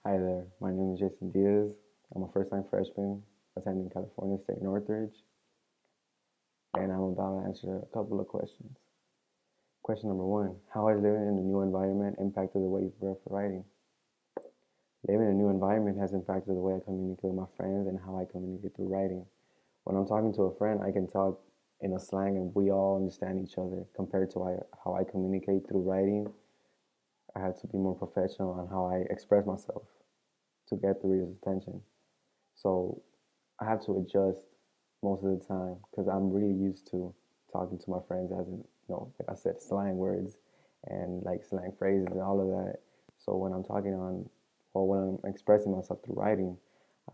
Hi there, my name is Jason Diaz. I'm a first time freshman attending California State Northridge, and I'm about to answer a couple of questions. Question number one: how has living in a new environment impacted the way you prepare for writing? Living in a new environment has impacted the way I communicate with my friends and how I communicate through writing. When I'm talking to a friend, I can talk in a slang and we all understand each other. Compared to how I communicate through writing, I have to be more professional on how I express myself to get the reader's attention. So I have to adjust most of the time because I'm really used to talking to my friends as in, like I said, slang words and like slang phrases and all of that. So when I'm talking on, or when I'm expressing myself through writing,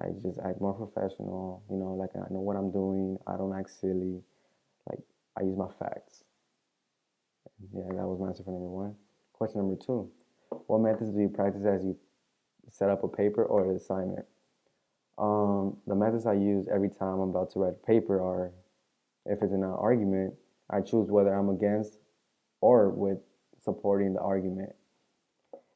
I just act more professional, like I know what I'm doing. I don't act silly. Like I use my facts. Yeah, that was my answer for number one. Question number two: what methods do you practice as you set up a paper or an assignment? The methods I use every time I'm about to write a paper are, if it's in an argument, I choose whether I'm against or with supporting the argument.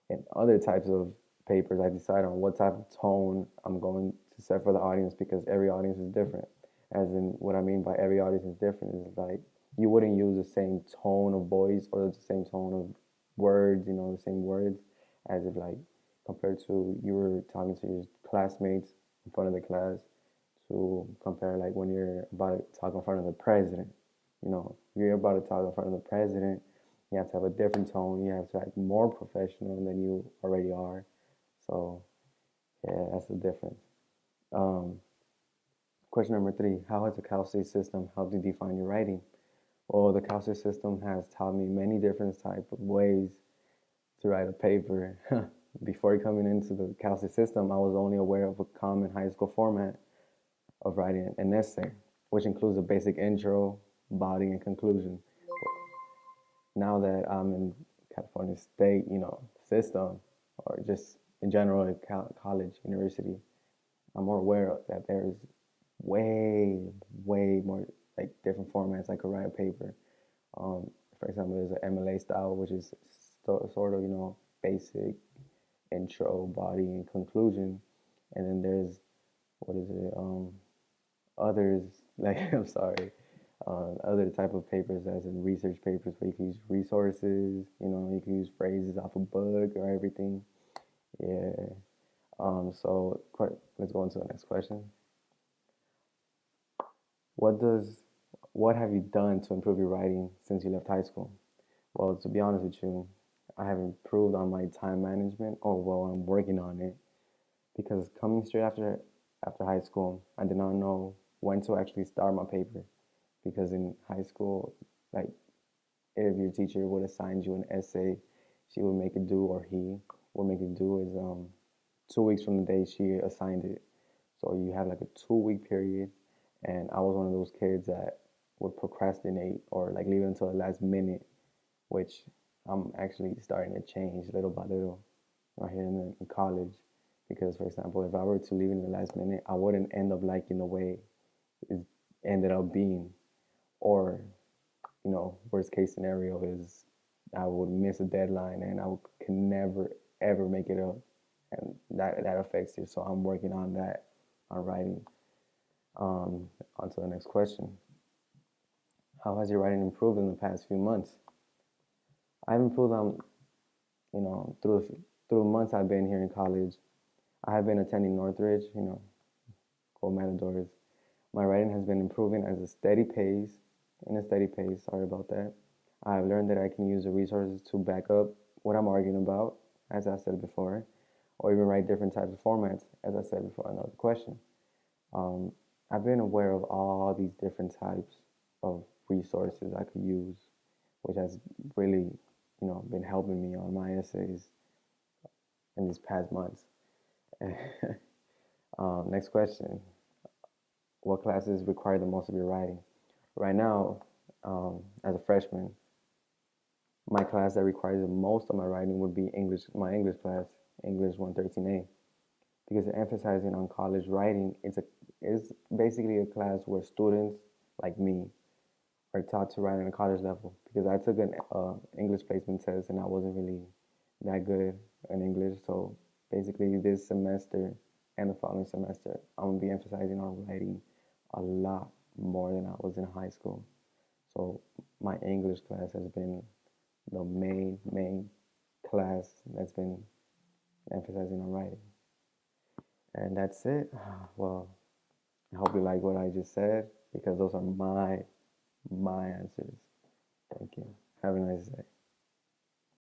In other types of papers, I decide on what type of tone I'm going to set for the audience because every audience is different. As in, what I mean by every audience is different is like you wouldn't use the same tone of voice or the same tone of words, the same words, as if like compared to you were talking to your classmates in front of the class to compare like when you're about to talk in front of the president. You're about to talk in front of the president, you have to have a different tone. You have to act more professional than you already are. So yeah, that's the difference. Um, Question number three: how has the Cal State system helped you define your writing? Well, the Cal State system has taught me many different type of ways to write a paper. Before coming into the Cal State system, I was only aware of a common high school format of writing an essay, which includes a basic intro, body, and conclusion. Now that I'm in California State, system, or just in general in college, university, I'm more aware of that there's way, way more like different formats I could write a paper. For example, there's an MLA style, which is sort of, basic intro, body, and conclusion. And then there's, what is it? Others, like, I'm sorry, other type of papers as in research papers where you can use resources, you can use phrases off a book or everything. Yeah. So let's go on to the next question. What does what have you done to improve your writing since you left high school? Well, to be honest with you, I have improved on my time management, or well, I'm working on it because coming straight after high school, I did not know when to actually start my paper because in high school, like if your teacher would assign you an essay, she would make it do, or he would make it do is 2 weeks from the day she assigned it. So you have like a 2 week period, and I was one of those kids that would procrastinate or like leave it until the last minute, which I'm actually starting to change little by little right here in college. Because, for example, if I were to leave in the last minute, I wouldn't end up liking the way it ended up being. Or, worst case scenario is I would miss a deadline and can never ever make it up, and that affects you. So I'm working on that, on writing. On to the next question. How has your writing improved in the past few months? I've improved on, through the months I've been here in college. I have been attending Northridge, Gold Matadors. My writing has been improving at a steady pace, in a steady pace. Sorry about that. I have learned that I can use the resources to back up what I'm arguing about, as I said before, or even write different types of formats, as I said before. Another question. Um, I've been aware of all these different types of resources I could use, which has really, been helping me on my essays in these past months. Next question. What classes require the most of your writing? Right now, as a freshman, my class that requires the most of my writing would be English, my English class, English 113A, because emphasizing on college writing is basically a class where students like me are taught to write on a college level. Because I took an English placement test and I wasn't really that good in English, so Basically, this semester and the following semester, I'm gonna be emphasizing on writing a lot more than I was in high school. So my English class has been the main class that's been emphasizing on writing. And that's it. Well, I hope you like what I just said because those are my answers. Thank you. Have a nice day.